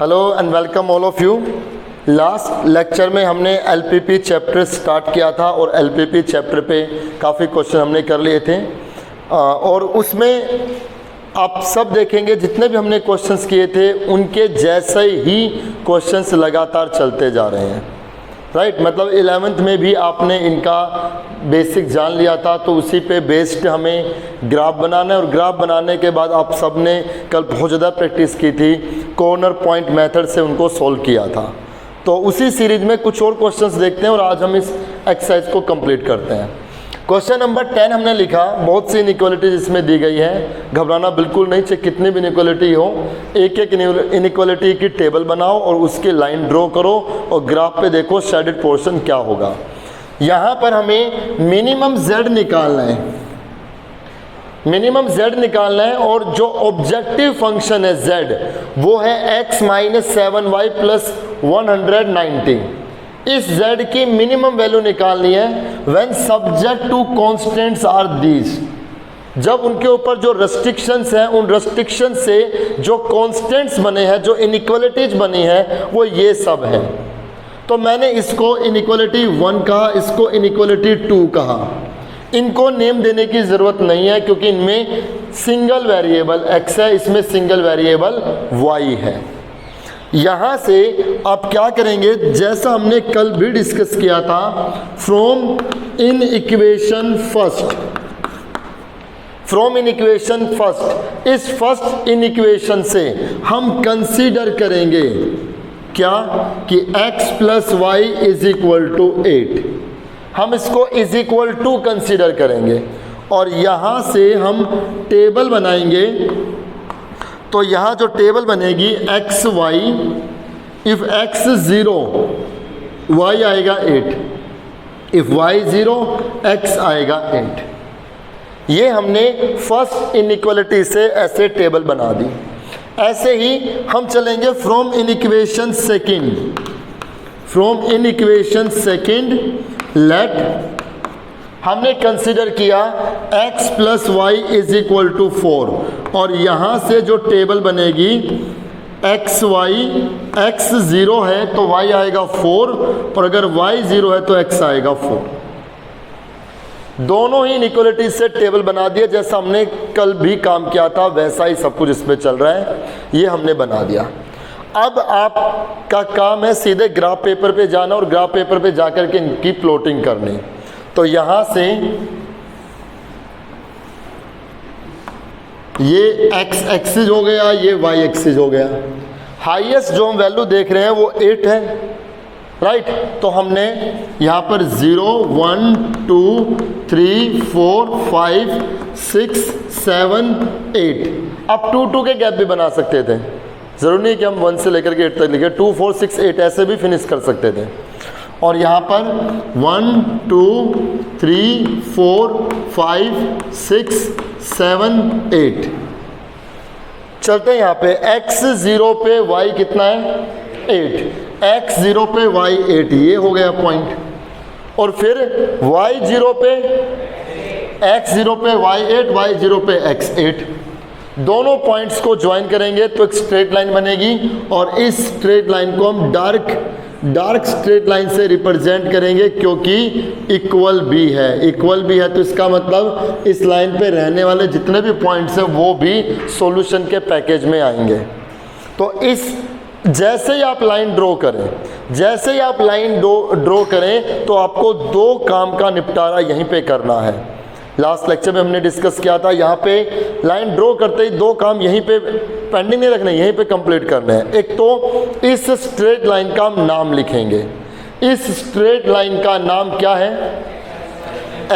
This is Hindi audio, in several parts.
Hello and welcome all of you. Last lecture में हमने एलपीपी चैप्टर स्टार्ट किया था और एलपीपी चैप्टर पे काफ़ी क्वेश्चन हमने कर लिए थे और उसमें आप सब देखेंगे जितने भी हमने क्वेश्चंस किए थे उनके जैसे ही क्वेश्चंस लगातार चलते जा रहे हैं। राइट मतलब 11th में भी आपने इनका बेसिक जान लिया था, तो उसी पे बेस्ड हमें ग्राफ बनाना है और ग्राफ बनाने के बाद आप सब ने कल बहुत ज़्यादा प्रैक्टिस की थी, कॉर्नर पॉइंट मेथड से उनको सॉल्व किया था। तो उसी सीरीज में कुछ और क्वेश्चंस देखते हैं और आज हम इस एक्सरसाइज को कंप्लीट करते हैं। क्वेश्चन नंबर 10 हमने लिखा, बहुत सी इनइक्वालिटीज इसमें दी गई है, घबराना बिल्कुल नहीं, चाहे कितनी भी इनइक्वालिटी हो, एक एक इनइक्वालिटी की टेबल बनाओ और उसकी लाइन ड्रॉ करो और ग्राफ पे देखो शेडेड पोर्शन क्या होगा। यहाँ पर हमें मिनिमम z निकालना है, मिनिमम z निकालना है और जो ऑब्जेक्टिव फंक्शन है z वो है x - 7y + 190। इस z की मिनिमम वैल्यू निकालनी है when subject to constants are these, जब उनके ऊपर जो रेस्ट्रिक्शंस हैं उन रेस्ट्रिक्शन से जो कॉन्स्टेंट्स बने हैं, जो इनइक्वालिटीज बनी है वो ये सब है। तो मैंने इसको इनइक्वालिटी 1 कहा, इसको इनइक्वालिटी 2 कहा। इनको नेम देने की ज़रूरत नहीं है क्योंकि इनमें सिंगल वेरिएबल x है, इसमें सिंगल वेरिएबल y है। यहाँ से आप क्या करेंगे, जैसा हमने कल भी डिस्कस किया था, फ्रॉम इन इक्वेशन फर्स्ट, इस फर्स्ट इन इक्वेशन से हम कंसीडर करेंगे क्या कि x + y = 8। हम इसको = कंसीडर करेंगे और यहाँ से हम टेबल बनाएंगे। तो यहाँ जो टेबल बनेगी x y, if x 0 y आएगा 8, इफ़ y 0 x आएगा 8। ये हमने फर्स्ट इनइक्वालिटी से ऐसे टेबल बना दी। ऐसे ही हम चलेंगे फ्रॉम इनइक्वेशन सेकेंड, लेट हमने कंसीडर किया x + y = 4 और यहाँ से जो टेबल बनेगी x y, x 0 है तो y आएगा 4 और अगर y 0 है तो x आएगा 4। दोनों ही इनइक्वालिटी से टेबल बना दिया, जैसा हमने कल भी काम किया था वैसा ही सब कुछ इसमें चल रहा है, ये हमने बना दिया। अब आपका काम है सीधे ग्राफ पेपर पे जाना और ग्राफ पेपर पे जाकर के इनकी प्लॉटिंग करनी। तो यहाँ से ये x एक्सिस हो गया, ये y एक्सिस हो गया। हाईएस्ट जो हम वैल्यू देख रहे हैं वो 8 है, राइट। तो हमने यहाँ पर 0 1 2 3 4 5 6 7 8, अब 2 2 के गैप भी बना सकते थे, ज़रूरी नहीं कि हम 1 से लेकर के 8 तक लिखे, 2 4 6 8 ऐसे भी फिनिश कर सकते थे। और यहाँ पर 1 2 3 4 5 6 7 8 चलते हैं। यहाँ पे x 0 पे y कितना है 8, x 0 पे y 8, ये हो गया पॉइंट। और फिर y 0 पे x 0 पे y 8, y 0 पे x 8, दोनों पॉइंट्स को ज्वाइन करेंगे तो एक स्ट्रेट लाइन बनेगी और इस स्ट्रेट लाइन को हम डार्क स्ट्रेट लाइन से रिप्रेजेंट करेंगे क्योंकि इक्वल भी है। तो इसका मतलब इस लाइन पे रहने वाले जितने भी पॉइंट्स हैं वो भी सॉल्यूशन के पैकेज में आएंगे। तो इस जैसे ही आप लाइन ड्रॉ करें तो आपको दो काम का निपटारा यहीं पे करना है। लास्ट लेक्चर में हमने डिस्कस किया था, यहाँ पे लाइन ड्रॉ करते ही दो काम यहीं पे पेंडिंग नहीं रखने, यहीं पे कंप्लीट करने हैं। एक तो इस स्ट्रेट लाइन का नाम लिखेंगे, इस स्ट्रेट लाइन का नाम क्या है,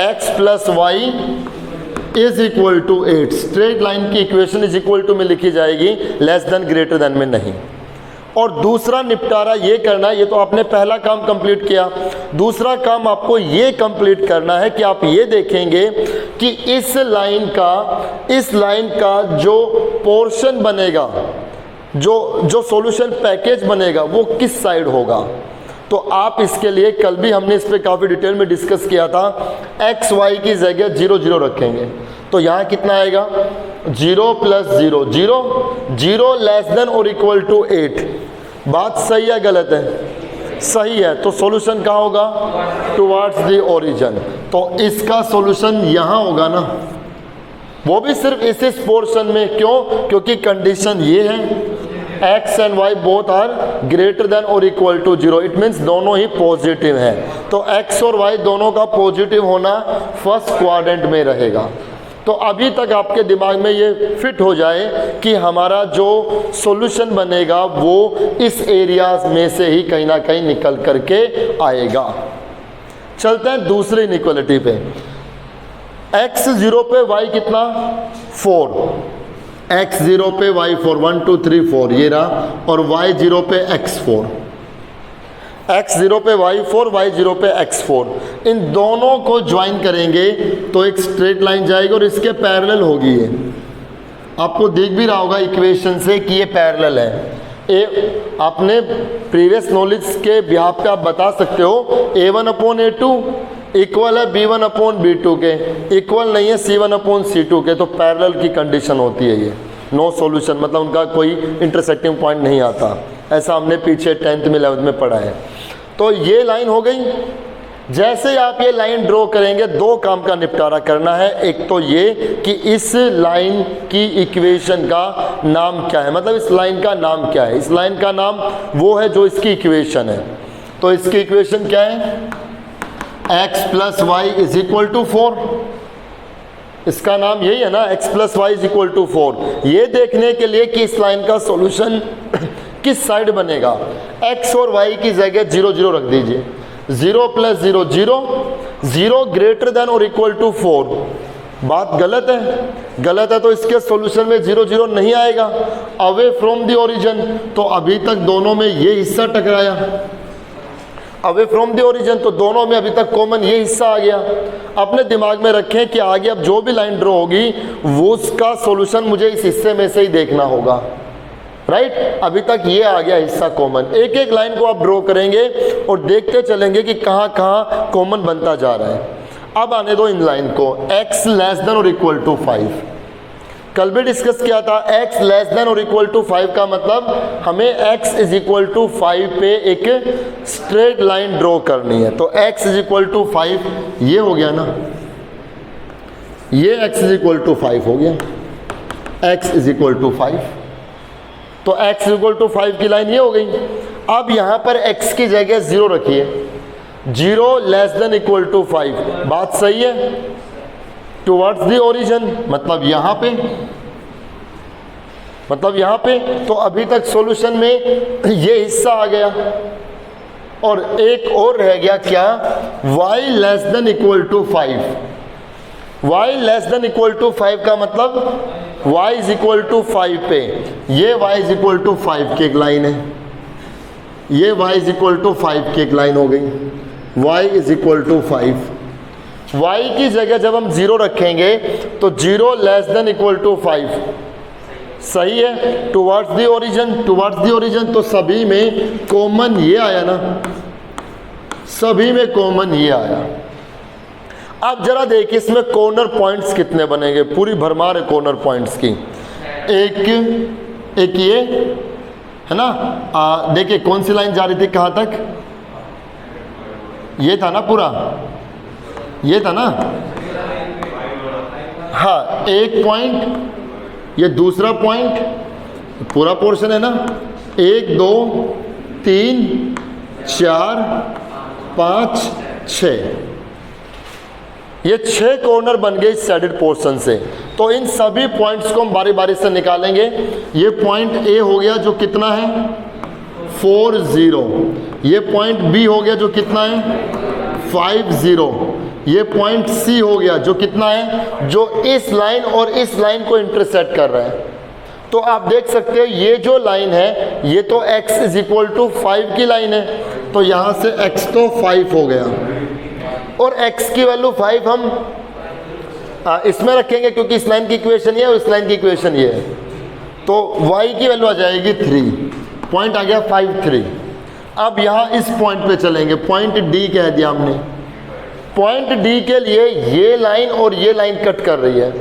x + y = 8। स्ट्रेट लाइन की इक्वेशन = में लिखी जाएगी, लेस देन ग्रेटर देन में नहीं। और दूसरा निपटारा ये करना है, ये तो आपने पहला काम कंप्लीट किया, दूसरा काम आपको ये कंप्लीट करना है कि आप ये देखेंगे कि इस लाइन का जो पोर्शन बनेगा, जो सॉल्यूशन पैकेज बनेगा वो किस साइड होगा। तो आप इसके लिए कल भी हमने इस पर काफ़ी डिटेल में डिस्कस किया था, x y की जगह 0 0 रखेंगे तो यहाँ कितना आएगा 0 + 0 0 0 <= 8। बात सही है गलत है? सही है। तो सॉल्यूशन कहाँ होगा? Towards the origin. तो इसका सॉल्यूशन यहाँ होगा ना, वो भी सिर्फ इस पोर्शन में। क्यों? क्योंकि कंडीशन ये है x and y both are greater than और इक्वल टू 0। इट मीन्स दोनों ही पॉजिटिव हैं। तो x और y दोनों का पॉजिटिव होना फर्स्ट क्वाड्रेंट में रहेगा। तो अभी तक आपके दिमाग में ये फिट हो जाए कि हमारा जो सॉल्यूशन बनेगा वो इस एरियाज में से ही कहीं ना कहीं निकल करके आएगा। चलते हैं दूसरी इनइक्वालिटी पे। x 0 पे y कितना? 4। x 0 पे y 4, 1 2 3 4 ये रहा, और y 0 पे x 4। x 0 पे y 4, y 0 पे x 4। इन दोनों को ज्वाइन करेंगे तो एक स्ट्रेट लाइन जाएगी और इसके पैरेलल होगी। ये आपको दिख भी रहा होगा इक्वेशन से कि ये पैरेलल है। आपने प्रीवियस नॉलेज के बिहाफ पे आप बता सकते हो a1/a2 इक्वल है b1/b2 के, इक्वल नहीं है c1/c2 के। तो पैरेलल की कंडीशन होती है ये। नो सॉल्यूशन मतलब उनका कोई इंटरसेक्टिंग पॉइंट नहीं आता। ऐसा हमने पीछे 10th में 11th में पढ़ा है। तो ये लाइन हो गई। जैसे ही आप ये लाइन ड्रॉ करेंगे, दो काम का निपटारा करना है। एक तो ये कि इस लाइन की इक्वेशन का नाम क्या है, मतलब इस लाइन का नाम क्या है। इस लाइन का नाम वो है जो इसकी इक्वेशन है। तो इसकी इक्वेशन क्या है? x + y = 4। इसका नाम यही है ना, x + y = 4। ये देखने के लिए कि इस लाइन का सॉल्यूशन किस साइड बनेगा, x और y की जगह 0 0 रख दीजिए। 0 + 0 0, 0 ग्रेटर देन और इक्वल टू 4। बात गलत है? गलत है तो इसके सॉल्यूशन में 0 0 नहीं आएगा। अवे फ्रॉम द ओरिजिन, तो अभी तक दोनों में ये हिस्सा टकराया। अवे फ्रॉम द ओरिजिन, तो दोनों में अभी तक कॉमन ये हिस्सा आ गया। अपने दिमाग में रखें कि आगे अब जो भी लाइन ड्रॉ होगी वो उसका सॉल्यूशन मुझे इस हिस्से में से ही देखना होगा। राइट? अभी तक ये आ गया हिस्सा कॉमन। एक एक लाइन को आप ड्रॉ करेंगे और देखते चलेंगे कि कहाँ कहाँ कॉमन बनता जा रहा है। अब आने दो इन लाइन को। x < 5। कल भी डिस्कस किया था, x < 5 का मतलब हमें x = 5 पे एक स्ट्रेट लाइन ड्रॉ करनी है। तो x = 5 ये हो गया ना, ये x = 5 हो गया। x = 5, तो x = 5 की लाइन ये हो गई। अब यहाँ पर x की जगह 0 रखिए। 0 < 5, बात सही है? टुवर्ड्स द ओरिजिन मतलब यहाँ पे, तो अभी तक सॉल्यूशन में ये हिस्सा आ गया। और एक और रह गया क्या? y < 5। y < 5 का मतलब y = 5 पे ये y = 5 की एक लाइन है। ये y = 5 की एक लाइन हो गई। y = 5। y की जगह जब हम 0 रखेंगे तो 0 < 5 सही है। टुवर्ड्स द ओरिजिन, तो सभी में कॉमन ये आया ना, सभी में कॉमन ये आया। अब जरा देखिए इसमें कॉर्नर पॉइंट्स कितने बनेंगे। पूरी भरमार है कॉर्नर पॉइंट्स की। एक ये है ना, देखिए कौन सी लाइन जा रही थी कहाँ तक? ये था ना, पूरा ये था ना। हाँ, एक पॉइंट, ये दूसरा पॉइंट, पूरा पोर्शन है ना। 1 2 3 4 5 6, ये 6 कॉर्नर बन गए इस साइडेड पोर्शन से। तो इन सभी पॉइंट्स को हम बारी बारी से निकालेंगे। ये पॉइंट ए हो गया जो कितना है 4 0। ये पॉइंट बी हो गया जो कितना है 5 0। ये पॉइंट सी हो गया जो कितना है, जो इस लाइन और इस लाइन को इंटरसेक्ट कर रहा है। तो आप देख सकते हैं ये जो लाइन है ये तो x = 5 की लाइन है, तो यहाँ से x तो 5 हो गया और x की वैल्यू 5 हम इसमें रखेंगे क्योंकि इस लाइन की इक्वेशन ये है और इस लाइन की इक्वेशन ये है। तो y की वैल्यू आ जाएगी 3, पॉइंट आ गया 5 3। अब यहाँ इस पॉइंट पे चलेंगे, पॉइंट D कह दिया हमने। पॉइंट D के लिए ये लाइन और ये लाइन कट कर रही है,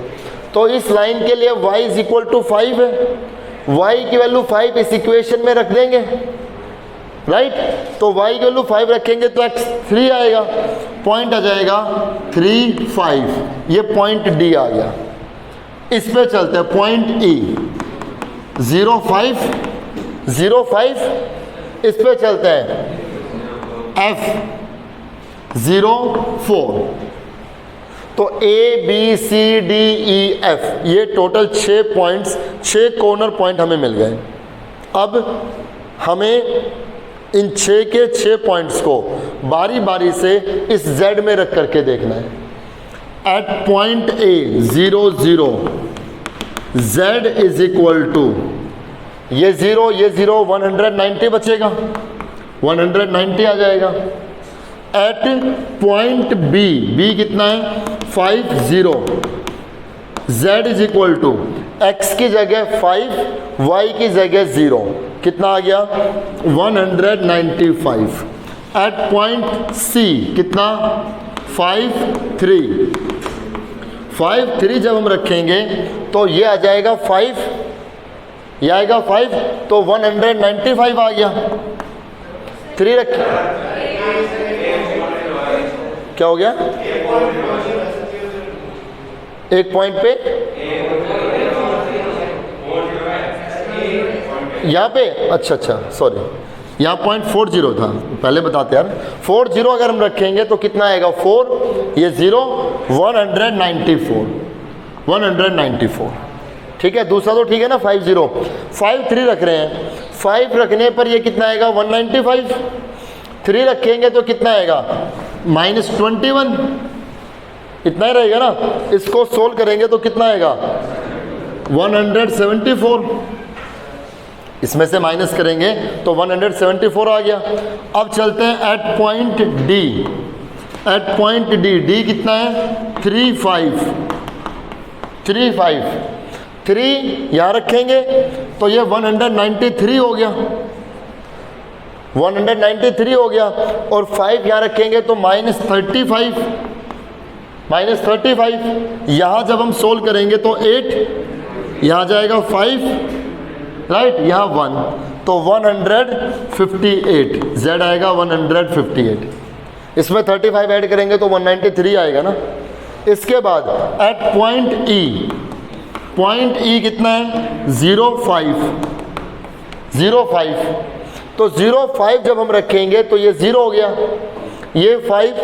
तो इस लाइन के लिए y = 5 है। y की वैल्यू 5 इस इक्वेशन में रख देंगे। राइट। तो y की वैल्यू 5 रखेंगे तो x 3 आएगा, पॉइंट आ जाएगा 3 5, ये पॉइंट D आ गया। इस पे चलते हैं पॉइंट E 0 5 0 5, इस पे चलते हैं F 0 4। तो A B C D E F ये टोटल 6 पॉइंट्स, 6 कॉर्नर पॉइंट हमें मिल गए। अब हमें इन 6 के 6 पॉइंट्स को बारी बारी से इस Z में रख करके देखना है। At point A 0 0 Z is equal to ये 0 190 बचेगा, 190 आ जाएगा। एट पॉइंट B कितना है 5 0 Z is equal to x की जगह 5 y की जगह 0, कितना आ गया 195। एट पॉइंट C कितना 5 3 जब हम रखेंगे तो ये आ जाएगा 5, ये आएगा 5, तो 195 आ गया। 3 रखें, क्या हो गया एक पॉइंट पे, यहाँ पे अच्छा सॉरी, यहाँ पॉइंट 40 था, पहले बताते यार। 40 अगर हम रखेंगे तो कितना आएगा 4, ये 0 194, ठीक है। दूसरा तो ठीक है ना 5 0 5 3 रख रहे हैं, 5 रखने पर ये कितना आएगा 195, 3 रखेंगे तो कितना आएगा -21, इतना ही रहेगा ना। इसको सोल्व करेंगे तो कितना आएगा 174, इसमें से माइनस करेंगे तो 174 आ गया। अब चलते हैं at point D, at point D कितना है 3 5 3 यहाँ रखेंगे तो ये 193 हो गया, 193 हो गया। और 5 यहाँ रखेंगे तो -35, यहाँ जब हम सोल्व करेंगे तो 8, यहाँ जाएगा 5, राइट, यहाँ 1, तो 158 Z आएगा 158। इसमें 35 ऐड करेंगे तो 193 आएगा ना। इसके बाद एट पॉइंट E कितना है 0 5, तो 0 5 जब हम रखेंगे तो ये 0 हो गया, ये 5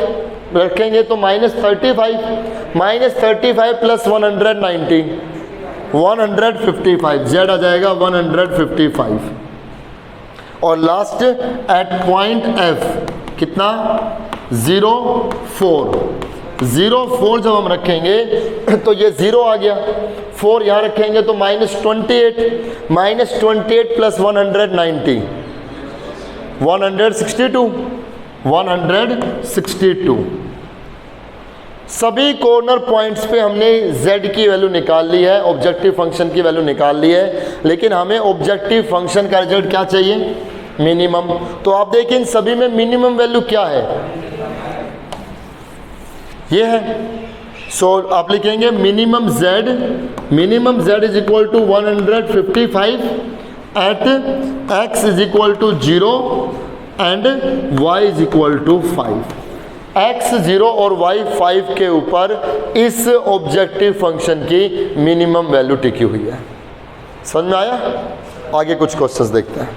रखेंगे तो -35 प्लस 190 155, Z आ जाएगा 155। और लास्ट एट पॉइंट F कितना 0 4 जब हम रखेंगे तो ये 0 आ गया, 4 यहाँ रखेंगे तो -28 प्लस 190 162। सभी कॉर्नर पॉइंट्स पे हमने Z की वैल्यू निकाल ली है, ऑब्जेक्टिव फंक्शन की वैल्यू निकाल ली है, लेकिन हमें ऑब्जेक्टिव फंक्शन का रिजल्ट क्या चाहिए मिनिमम। तो आप देखिए इन सभी में मिनिमम वैल्यू क्या है, ये है। सो आप लिखेंगे minimum Z is equal to 155 at x is equal to 0 and y is equal to 5। x 0 और y 5 के ऊपर इस ऑब्जेक्टिव फंक्शन की मिनिमम वैल्यू टिकी हुई है। समझ में आया? आगे कुछ क्वेश्चंस देखते हैं।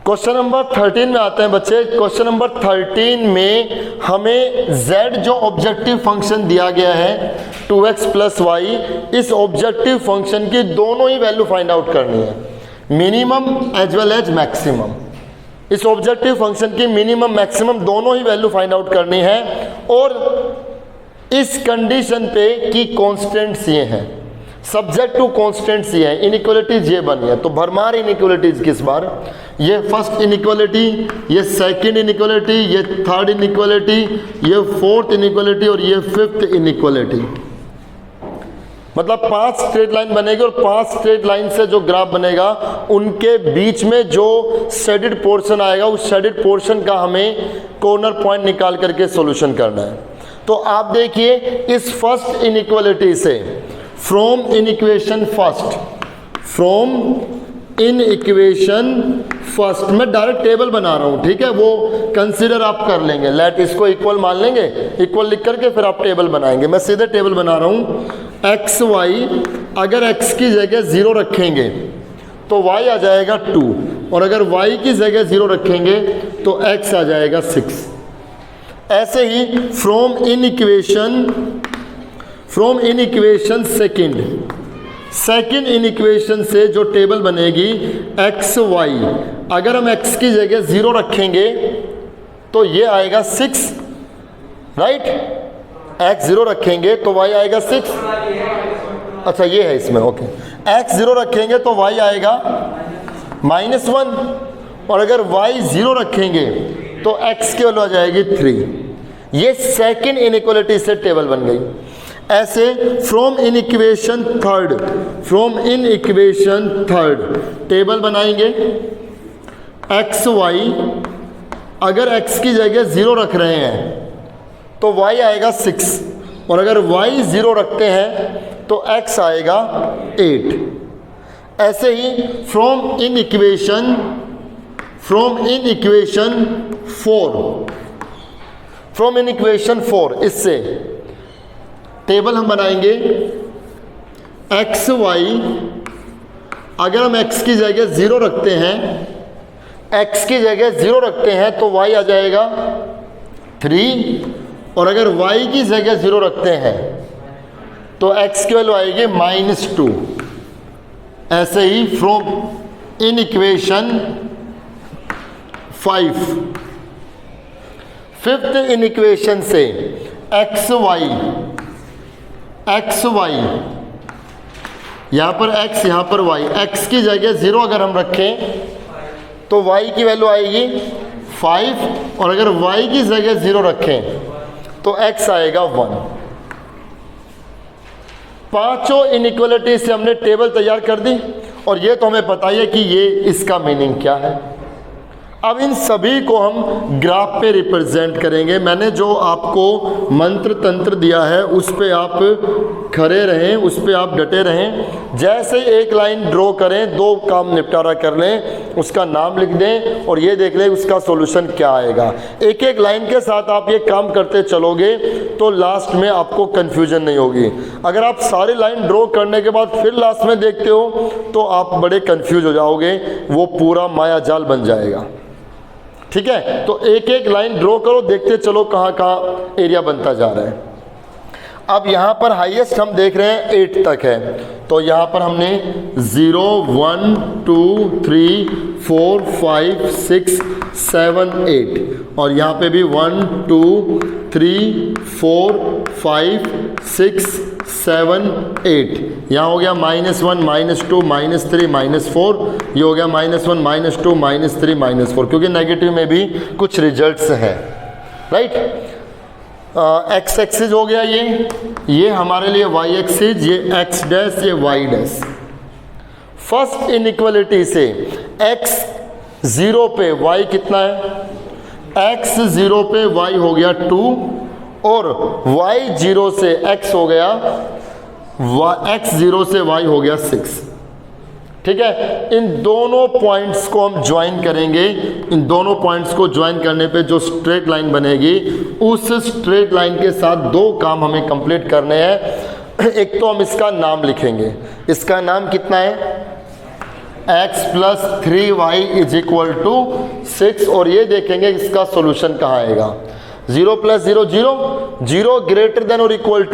क्वेश्चन नंबर 13 में आते हैं बच्चे। क्वेश्चन नंबर 13 में हमें z जो ऑब्जेक्टिव फंक्शन दिया गया है 2x प्लस वाई, इस ऑब्जेक्टिव फंक्शन की दोनों ही वैल्यू फाइंड आउट करनी है, minimum as well as maximum. इस ऑब्जेक्टिव फंक्शन की मिनिमम मैक्सिमम दोनों ही वैल्यू फाइंड आउट करनी है। और इस कंडीशन पे कि कॉन्स्टेंट्स ये हैं, सब्जेक्ट टू कॉन्स्टेंट्स ये हैं, इनइक्वालिटीज ये बनी है। तो भरमार इनइक्वालिटीज किस बार, ये फर्स्ट इनइक्वालिटी, ये सेकंड इनइक्वालिटी, ये थर्ड इनइक्वालिटी, ये फोर्थ इनइक्वालिटी और ये फिफ्थ इनइक्वालिटी। मतलब 5 स्ट्रेट लाइन बनेगी और 5 स्ट्रेट लाइन से जो ग्राफ बनेगा उनके बीच में जो शेडेड पोर्शन आएगा उस शेडेड पोर्शन का हमें कॉर्नर पॉइंट निकाल करके सॉल्यूशन करना है। तो आप देखिए इस फर्स्ट इनइक्वालिटी से from in equation first, from in equation first, मैं डायरेक्ट टेबल बना रहा हूं, ठीक है, वो कंसीडर आप कर लेंगे, लेट इसको इक्वल मान लेंगे, इक्वल लिख करके फिर आप टेबल बनाएंगे। मैं सीधे टेबल बना रहा हूं। एक्स वाई, अगर एक्स की जगह 0 रखेंगे तो y आ जाएगा 2, और अगर y की जगह 0 रखेंगे तो x आ जाएगा 6। ऐसे ही from in equation second in equation से जो टेबल बनेगी एक्स वाई, अगर हम x की जगह 0 रखेंगे तो ये आएगा 6, राइट। x 0 रखेंगे तो y आएगा 6, अच्छा ये है इसमें, ओके। x 0 रखेंगे तो y आएगा -1, और अगर y 0 रखेंगे तो x की वैल्यू आ जाएगी 3। ये सेकंड इनइक्वालिटी से टेबल बन गई। ऐसे from in equation third table बनाएंगे। एक्स वाई, अगर x की जगह 0 रख रहे हैं तो y आएगा 6, और अगर y 0 रखते हैं तो x आएगा 8। ऐसे ही फ्रॉम इन इक्वेशन 4, इससे टेबल हम बनाएंगे। एक्स वाई, अगर हम x की जगह 0 रखते हैं तो y आ जाएगा 3, और अगर y की जगह 0 रखते हैं तो x की वैल्यू आएगी -2। ऐसे ही from in equation 5, fifth in equation से एक्स वाई, यहाँ पर x, यहाँ पर y, x की जगह 0 अगर हम रखें तो y की वैल्यू आएगी 5, और अगर y की जगह 0 रखें तो x आएगा 1। पांचों इनइक्वालिटी से हमने टेबल तैयार कर दी, और ये तो हमें पता ही है कि ये इसका मीनिंग क्या है। अब इन सभी को हम ग्राफ पे रिप्रेजेंट करेंगे। मैंने जो आपको मंत्र तंत्र दिया है उस पे आप खड़े रहें, उस पे आप डटे रहें। जैसे एक लाइन ड्रॉ करें, 2 काम निपटारा कर लें, उसका नाम लिख दें और ये देख लें उसका सॉल्यूशन क्या आएगा। एक एक लाइन के साथ आप ये काम करते चलोगे तो लास्ट में आपको कन्फ्यूजन नहीं होगी। अगर आप सारी लाइन ड्रॉ करने के बाद फिर लास्ट में देखते हो तो आप बड़े कन्फ्यूज हो जाओगे, वो पूरा माया जाल बन जाएगा। ठीक है, तो एक एक लाइन ड्रॉ करो, देखते चलो कहाँ कहाँ एरिया बनता जा रहा है। अब यहाँ पर हाईएस्ट हम देख रहे हैं 8 तक है, तो यहाँ पर हमने 0 1 2 3 4 5 6 7 8, और यहाँ पे भी 1 2 3 4 5 6 7 8। यहाँ हो गया -1 -2 -3 -4, ये हो गया -1 -2 -3 -4, क्योंकि नेगेटिव में भी कुछ रिजल्ट्स हैं, राइट। एक्स एक्सिस हो गया, ये हमारे लिए वाई एक्सिस, ये एक्स डैश, ये वाई डैश। फर्स्ट इनइक्वालिटी से x 0 पे y कितना है, x 0 पे y हो गया 2, और y 0 से x हो गया, x 0 से y हो गया 6। ठीक है, इन दोनों पॉइंट्स को हम ज्वाइन करेंगे। इन दोनों पॉइंट्स को ज्वाइन करने पे जो स्ट्रेट लाइन बनेगी, उस स्ट्रेट लाइन के साथ 2 काम हमें कंप्लीट करने हैं। एक तो हम इसका नाम लिखेंगे, इसका नाम कितना है, x + 3y = 6, और ये देखेंगे इसका सॉल्यूशन कहाँ आएगा। 0 + 0 0, 0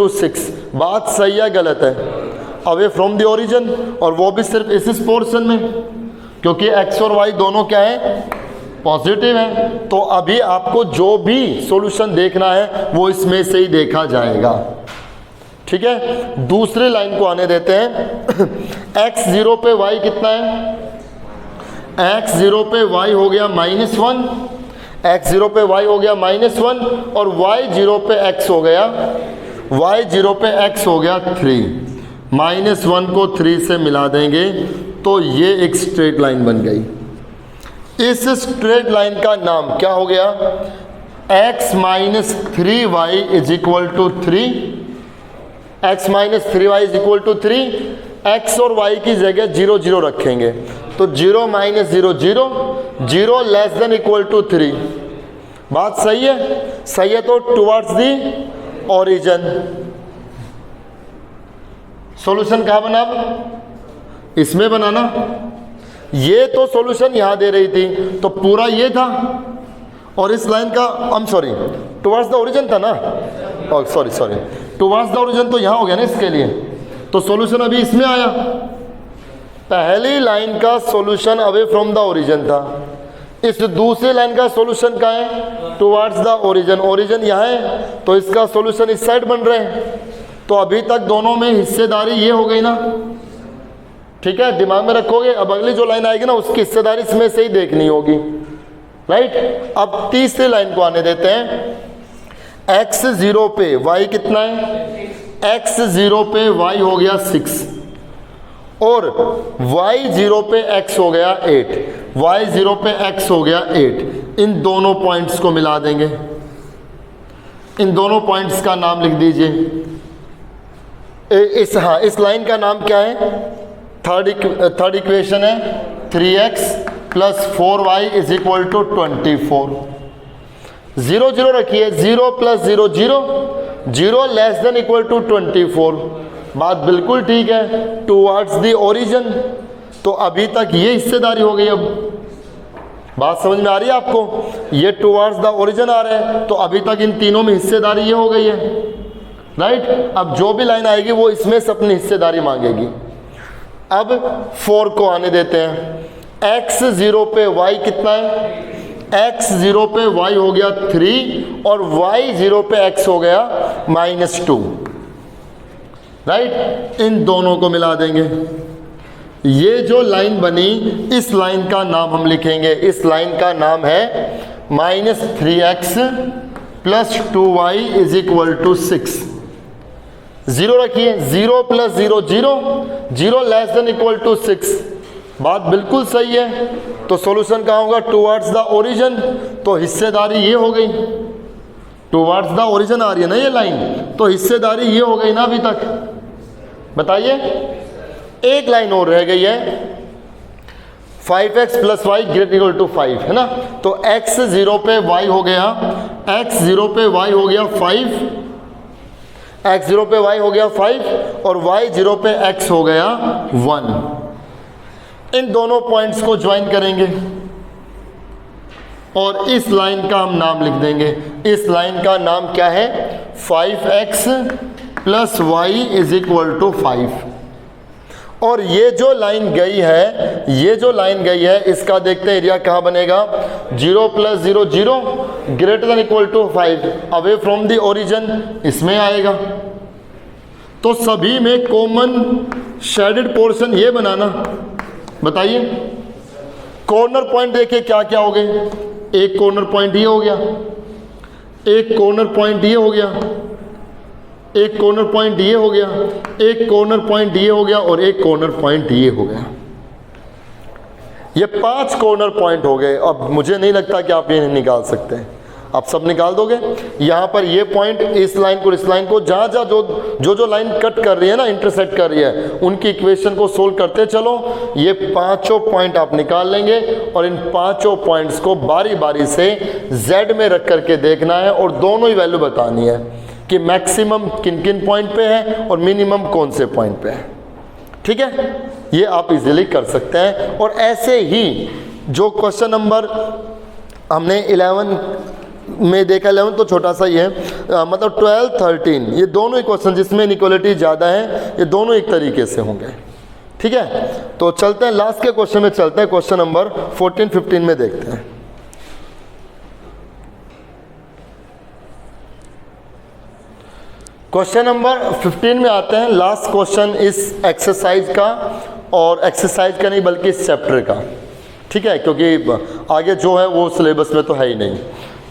> 6। बात सही है गलत है, अवे फ्रॉम द ओरिजिन, और वो भी सिर्फ इस पोर्शन में, क्योंकि x और y दोनों क्या है, पॉजिटिव है। तो अभी आपको जो भी सॉल्यूशन देखना है वो इसमें से ही देखा जाएगा। ठीक है, दूसरे लाइन को आने देते हैं। x 0 पे y कितना है, x 0 पे y हो गया -1, x 0 पे y हो गया -1, और y 0 पे x हो गया, y 0 पे x हो गया 3। -1 को 3 से मिला देंगे तो ये एक स्ट्रेट लाइन बन गई। इस स्ट्रेट लाइन का नाम क्या हो गया, x - 3y = 3, x minus 3y is equal to 3, x और y की जगह 0 0 रखेंगे, तो 0 minus 0 0, 0 less than equal to 3। बात सही है? सही है, तो टुवर्ड्स दी ओरिजिन। सॉल्यूशन कहाँ बना? इसमें बनाना। ये तो सॉल्यूशन यहां दे रही थी, तो पूरा ये था, और इस लाइन का सॉरी टुवर्ड्स द ओरिजिन था ना, सॉरी टुवर्ड्स द ओरिजिन तो यहां हो गया ना इसके लिए, तो सॉल्यूशन अभी इसमें आया। पहली लाइन का solution away from the origin था, इस दूसरी लाइन का सॉल्यूशन कहाँ है? Towards the origin. ओरिजिन यहाँ है, तो इसका सॉल्यूशन इस साइड बन रहे हैं। तो अभी तक दोनों में हिस्सेदारी ये हो गई ना, ठीक है, दिमाग में रखोगे। अब अगली जो लाइन आएगी ना, उसकी हिस्सेदारी इसमें से ही देखनी होगी, राइट। अब तीसरी लाइन को आने देते हैं। x 0 पे y कितना है? x 0 पे y हो गया 6, और y 0 पे x हो गया 8, y 0 पे x हो गया 8। इन दोनों पॉइंट्स को मिला देंगे, इन दोनों पॉइंट्स का नाम लिख दीजिए। इस लाइन का नाम क्या है? थर्ड इक्वेशन है 3x plus 4y is equal to 24। 0 0 रखिए, 0 plus 0 0, 0 less than equal to 24। बात बिल्कुल ठीक है, टुवर्ड्स द ओरिजिन। तो अभी तक ये हिस्सेदारी हो गई। अब बात समझ में आ रही है आपको? ये टुवर्ड्स द ओरिजिन आ रहा है, तो अभी तक इन तीनों में हिस्सेदारी ये हो गई है, राइट। अब जो भी लाइन आएगी वो इसमें से अपनी हिस्सेदारी मांगेगी। अब 4 को आने देते हैं। x 0 पे y कितना है? x 0 पे y हो गया 3, और y 0 पे x हो गया -2, राइट। इन दोनों को मिला देंगे। ये जो लाइन बनी, इस लाइन का नाम हम लिखेंगे, इस लाइन का नाम है -3x plus 2y is equal to 6। 0 रखिए, 0 plus 0 0, 0 less than equal to 6। बात बिल्कुल सही है। तो सॉल्यूशन कहाँ होगा? Towards the origin. तो हिस्सेदारी ये हो गई, टुवर्ड्स द ओरिजिन आ रही है ना ये लाइन, तो हिस्सेदारी ये हो गई ना अभी तक। बताइए, एक लाइन और रह गई है, 5x plus Y greater equal to 5, है ना। तो x 0 पे y हो गया, x 0 पे y हो गया 5, x 0 पे y हो गया 5, और y 0 पे x हो गया 1। इन दोनों पॉइंट्स को ज्वाइन करेंगे और इस लाइन का हम नाम लिख देंगे। इस लाइन का नाम क्या है? 5x plus Y is equal to 5। और ये जो लाइन गई है, ये जो लाइन गई है, इसका देखते हैं एरिया कहाँ बनेगा? 0 plus 0 0, greater than equal to 5, away from the origin, इसमें आएगा। तो सभी में कॉमन शेडेड पोर्शन ये बनाना। बताइए, कॉर्नर पॉइंट देखिए क्या क्या हो गए। एक कॉर्नर पॉइंट ये हो गया, एक कॉर्नर पॉइंट ये हो गया, एक कॉर्नर पॉइंट ये हो गया, एक कॉर्नर पॉइंट ये हो गया, और एक कॉर्नर पॉइंट ये हो गया। ये 5 कॉर्नर पॉइंट हो गए। अब मुझे नहीं लगता कि आप ये निकाल सकते हैं, आप सब निकाल दोगे। यहाँ पर ये पॉइंट इस लाइन को, इस लाइन को, जहाँ जहाँ जो लाइन कट कर रही है ना, इंटरसेक्ट कर रही है, उनकी इक्वेशन को सोल्व करते चलो। ये 5 पॉइंट आप निकाल लेंगे, और इन 5 पॉइंट्स को बारी बारी से z में रख करके देखना है, और दोनों ही वैल्यू बतानी है कि मैक्सिमम किन किन पॉइंट पे है और मिनिमम कौन से पॉइंट पे है। ठीक है, ये आप इजीली कर सकते हैं। और ऐसे ही जो क्वेश्चन नंबर हमने 11 में देखा, 11 तो छोटा सा ही है, मतलब 12 13, ये दोनों ही क्वेश्चन जिसमें इनइक्वालिटी ज़्यादा है, ये दोनों एक तरीके से होंगे। ठीक है, तो चलते हैं लास्ट के क्वेश्चन में, चलते हैं क्वेश्चन नंबर 14 15 में देखते हैं। क्वेश्चन नंबर 15 में आते हैं। लास्ट क्वेश्चन इस एक्सरसाइज का, और एक्सरसाइज का नहीं बल्कि इस चैप्टर का। ठीक है, क्योंकि आगे जो है वो सिलेबस में तो है ही नहीं।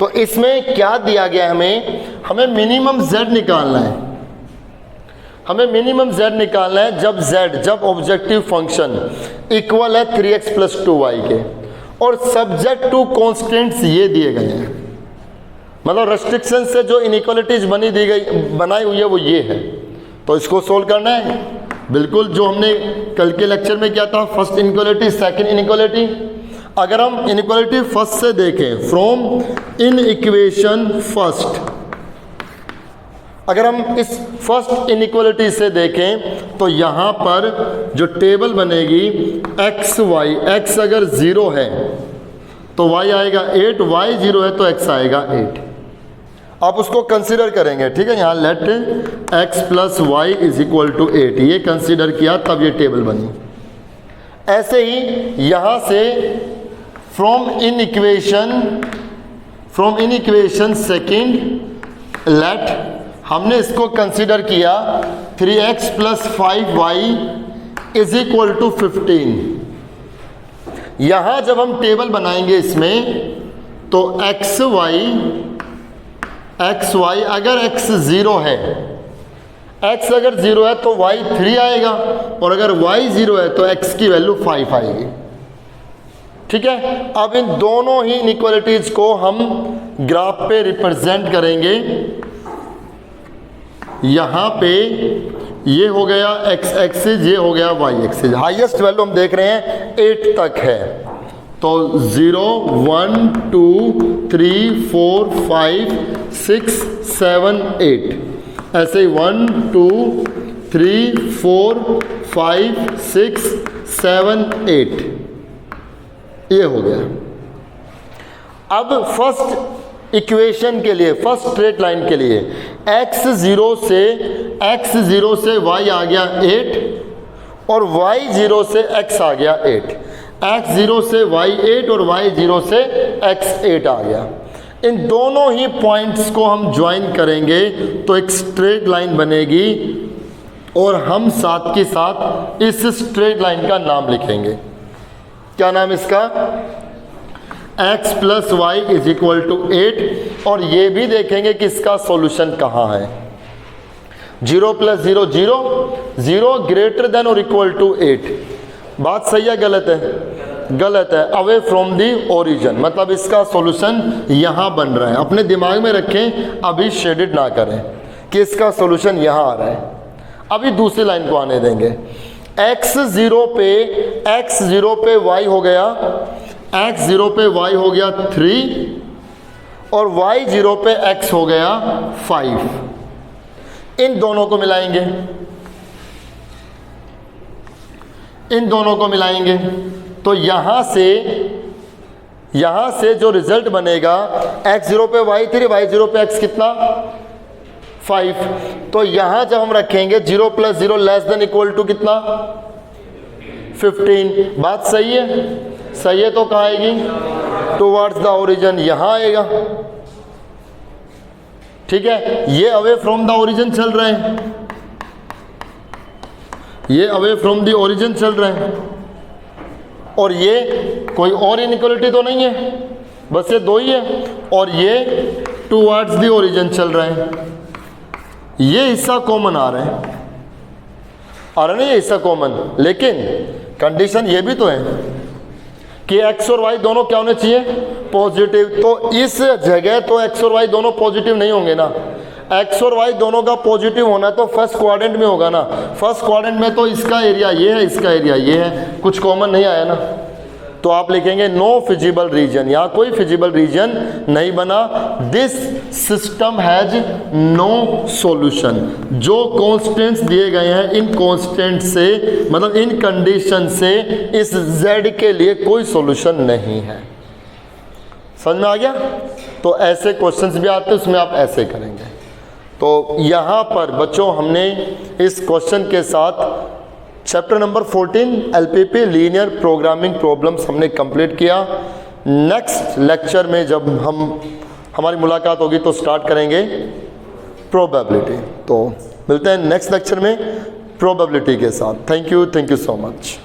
तो इसमें क्या दिया गया है? हमें मिनिमम z निकालना है। हमें मिनिमम z निकालना है जब ऑब्जेक्टिव फंक्शन इक्वल है 3x प्लस 2y के, और सब्जेक्ट टू कॉन्स्टेंट्स ये दिए गए हैं। मतलब रेस्ट्रिक्शन से जो इनइक्वालिटीज बनाई हुई है वो ये है। तो इसको सोल्व करना है बिल्कुल, जो हमने कल के लेक्चर में किया था, फर्स्ट इनइक्वालिटी सेकंड इनइक्वालिटी। अगर हम इनइक्वालिटी फर्स्ट से देखें, फ्रॉम इन इक्वेशन फर्स्ट, अगर हम इस फर्स्ट इनइक्वालिटी से देखें तो यहाँ पर जो टेबल बनेगी एक्स वाई, एक्स अगर 0 है तो y आएगा 8, y 0 है तो x आएगा 8। आप उसको कंसीडर करेंगे, ठीक है। यहाँ let x plus Y is equal to 8, ये कंसीडर किया तब ये टेबल बनी। ऐसे ही यहाँ से from in equation second let, हमने इसको कंसीडर किया 3x plus 5y is equal to 15। यहां जब हम टेबल बनाएंगे इसमें तो एक्स वाई अगर x 0 है, x अगर 0 है तो y 3 आएगा, और अगर y 0 है तो x की वैल्यू 5 आएगी, ठीक है। अब इन दोनों ही इनइक्वालिटीज को हम ग्राफ पे रिप्रेजेंट करेंगे। यहाँ पे ये हो गया x एक्सिस, ये हो गया y एक्सिस। हाईएस्ट वैल्यू हम देख रहे हैं 8 तक है, तो 0 1 2 3 4 5 6 7 8, ऐसे ही 1 2 3 4 5 6 7 8, ये हो गया। अब फर्स्ट इक्वेशन के लिए, फर्स्ट स्ट्रेट लाइन के लिए x 0 से y आ गया 8 और y 0 से x आ गया 8, x 0 से y 8 और y 0 से x 8 आ गया। इन दोनों ही पॉइंट्स को हम ज्वाइन करेंगे तो एक स्ट्रेट लाइन बनेगी, और हम साथ के साथ इस स्ट्रेट लाइन का नाम लिखेंगे। क्या नाम इसका? x plus Y is equal to 8, और ये भी देखेंगे कि इसका सॉल्यूशन कहाँ है। 0 प्लस 0 0, 0 ग्रेटर देन और इक्वल टू 8। बात सही है गलत है? गलत है। अवे फ्रॉम दी ओरिजिन, मतलब इसका सॉल्यूशन यहाँ बन रहा है। अपने दिमाग में रखें, अभी शेडेड ना करें कि इसका सॉल्यूशन यहाँ आ रहा है। अभी दूसरी लाइन को आने देंगे। x 0 पे y हो गया, x 0 पे y हो गया 3 और y 0 पे x हो गया 5। इन दोनों को मिलाएंगे, इन दोनों को मिलाएंगे तो यहां से जो रिजल्ट बनेगा x 0 पे y 3, y 0 पे x कितना 5। तो यहां जब हम रखेंगे 0 plus 0 less than equal to कितना 15। बात सही है? सही है। तो कहाँ आएगी? टुवर्ड्स द ओरिजिन, यहाँ आएगा, ठीक है। ये अवे फ्रॉम द ओरिजिन चल रहे हैं, ये अवे फ्रॉम द ओरिजिन चल रहे हैं, और ये कोई और इनइक्वालिटी तो नहीं है, बस ये दो ही है, और ये टुवर्ड्स द ओरिजिन चल रहे हैं। ये हिस्सा कॉमन आ रहे हैं, आ रहा नहीं ये हिस्सा कॉमन, लेकिन कंडीशन ये भी तो है कि x और y दोनों क्या होने चाहिए? पॉजिटिव। तो इस जगह तो x और y दोनों पॉजिटिव नहीं होंगे ना। x और y दोनों का पॉजिटिव होना तो फर्स्ट क्वाड्रेंट में होगा ना। फर्स्ट क्वाड्रेंट में तो इसका एरिया ये है, इसका एरिया ये है, कुछ कॉमन नहीं आया ना। तो आप लिखेंगे नो फिजिबल रीजन, यहाँ कोई फिजिबल रीजन नहीं बना। This system has no solution. जो कॉन्स्टेंट्स दिए गए हैं, इन कॉन्स्टेंट से, मतलब इन कंडीशन से इस z के लिए कोई सॉल्यूशन नहीं है। समझ में आ गया? तो ऐसे क्वेश्चंस भी आते हैं, उसमें आप ऐसे करेंगे। तो यहाँ पर बच्चों हमने इस क्वेश्चन के साथ chapter number 14 LPP linear programming problems हमने कंप्लीट किया। नेक्स्ट लेक्चर में जब हमारी मुलाकात होगी तो स्टार्ट करेंगे प्रोबेबिलिटी। तो मिलते हैं नेक्स्ट लेक्चर में प्रोबेबिलिटी के साथ। Thank you so much.